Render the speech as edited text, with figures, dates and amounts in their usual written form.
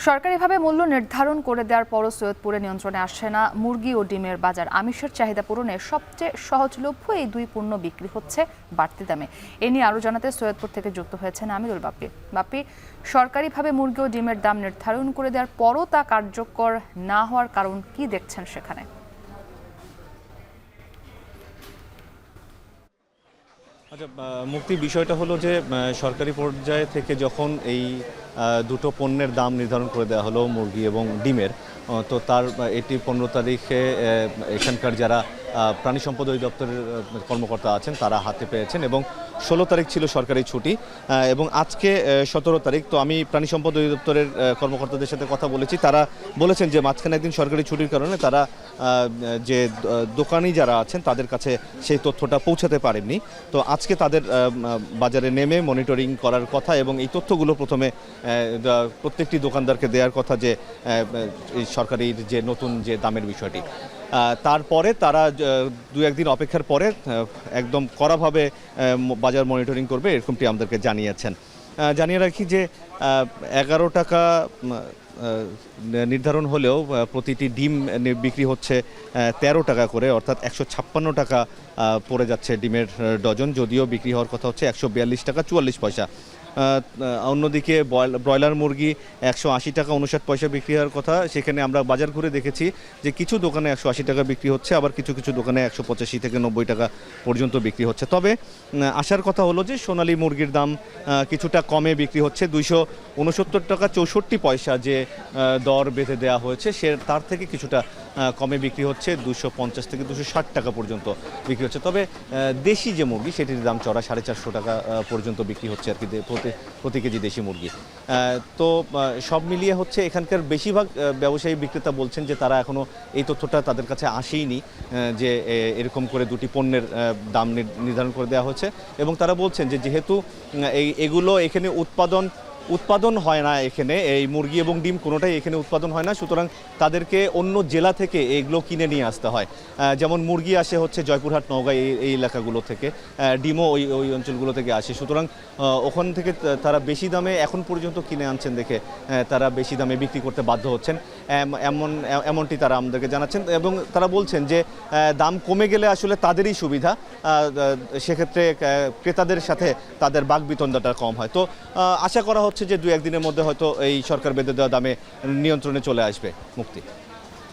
সরকারিভাবে মূল্য নির্ধারণ করে দেওয়ার পরও সৈয়দপুরে নিয়ন্ত্রণে আসছে না মুরগি ও ডিমের বাজার। আমিষের চাহিদা পূরণে সবচেয়ে সহজলভ্য এই দুই পণ্য বিক্রি হচ্ছে বাড়তি দামে। এ নিয়ে আরও জানাতে সৈয়দপুর থেকে যুক্ত হয়েছেন আমিরুল বাপ্পি। বাপ্পি, সরকারিভাবে মুরগি ও ডিমের দাম নির্ধারণ করে দেওয়ার পরও তা কার্যকর না হওয়ার কারণ কি দেখছেন সেখানে? আচ্ছা, মুক্তি, বিষয়টা হলো যে সরকারি পর্যায়ে থেকে যখন এই দুটো পণ্যের দাম নির্ধারণ করে দেওয়া হলো মুরগি এবং ডিমের, তো তার এটি 15 তারিখে এখানকার যারা প্রাণী সম্পদ অধিদপ্তরের কর্মকর্তা আছেন তারা হাতে পেয়েছেন এবং 16 তারিখ ছিল সরকারি ছুটি এবং আজকে 17 তারিখ। তো আমি প্রাণী সম্পদ অধিদপ্তরের কর্মকর্তাদের সাথে কথা বলেছি, তারা বলেছেন যে মাঝখানে একদিন সরকারি ছুটির কারণে তারা যে দোকানি যারা আছেন তাদের কাছে সেই তথ্যটা পৌঁছাতে পারেননি। তো আজকে তাদের বাজারে নেমে মনিটরিং করার কথা এবং এই তথ্যগুলো প্রথমে প্রত্যেকটি দোকানদারকে দেওয়ার কথা যে সরকারির যে নতুন যে দামের বিষয়টি, তারপরে তারা দু একদিন অপেক্ষার পরে একদম কড়াভাবে বাজার মনিটরিং করবে, এরকমটি আমাদেরকে জানিয়েছেন। জানিয়ে রাখি যে 11 টাকা নির্ধারণ হলেও প্রতিটি ডিম বিক্রি হচ্ছে 13 টাকা করে, অর্থাৎ 156 টাকা পড়ে যাচ্ছে ডিমের ডজন, যদিও বিক্রি হওয়ার কথা হচ্ছে 142 টাকা 44 পয়সা। অন্যদিকে ব্রয়লার মুরগি 180 টাকা 59 পয়সা বিক্রি হওয়ার কথা। সেখানে আমরা বাজার ঘুরে দেখেছি যে কিছু দোকানে 180 টাকা বিক্রি হচ্ছে, আবার কিছু কিছু দোকানে 185 থেকে 90 টাকা পর্যন্ত বিক্রি হচ্ছে। তবে আসার কথা হলো যে সোনালী মুরগির দাম কিছুটা কমে বিক্রি হচ্ছে। 269 টাকা 64 পয়সা যে দর বেঁধে দেওয়া হয়েছে তার থেকে কিছুটা কমে বিক্রি হচ্ছে, 250 থেকে 260 টাকা পর্যন্ত বিক্রি হচ্ছে। তবে দেশি যে মুরগি সেটির দাম চড়া 450 টাকা পর্যন্ত বিক্রি হচ্ছে আর কি প্রতি কেজি দেশি মুরগি। তো সব মিলিয়ে হচ্ছে এখানকার বেশিরভাগ ব্যবসায়ী বিক্রেতা বলছেন যে তারা এখনও এই তথ্যটা তাদের কাছে আসেইনি যে এরকম করে দুটি পণ্যের দাম নির্ধারণ করে দেওয়া হচ্ছে এবং তারা বলছেন যে যেহেতু এগুলো এখানে উৎপাদন হয় না, এখানে এই মুরগি এবং ডিম কোনোটাই এখানে উৎপাদন হয় না, সুতরাং তাদেরকে অন্য জেলা থেকে এগুলো কিনে নিয়ে আসতে হয়। যেমন মুরগি আসে হচ্ছে জয়পুরহাট, নওগাঁ এই এলাকাগুলো থেকে, ডিমও ওই অঞ্চলগুলো থেকে আসে, সুতরাং ওখান থেকে তারা বেশি দামে এখন পর্যন্ত কিনে আনছেন দেখে তারা বেশি দামে বিক্রি করতে বাধ্য হচ্ছেন, এমনটি তারা আমাদেরকে জানাচ্ছেন এবং তারা বলছেন যে দাম কমে গেলে আসলে তাদেরই সুবিধা, সেক্ষেত্রে ক্রেতাদের সাথে তাদের বাকবিতণ্ডাটা কম হয়। তো আশা করা হচ্ছে যে দু একদিনের মধ্যে হয়তো এই সরকার বেঁধে দেওয়া দামে নিয়ন্ত্রণে চলে আসবে। মুক্তি।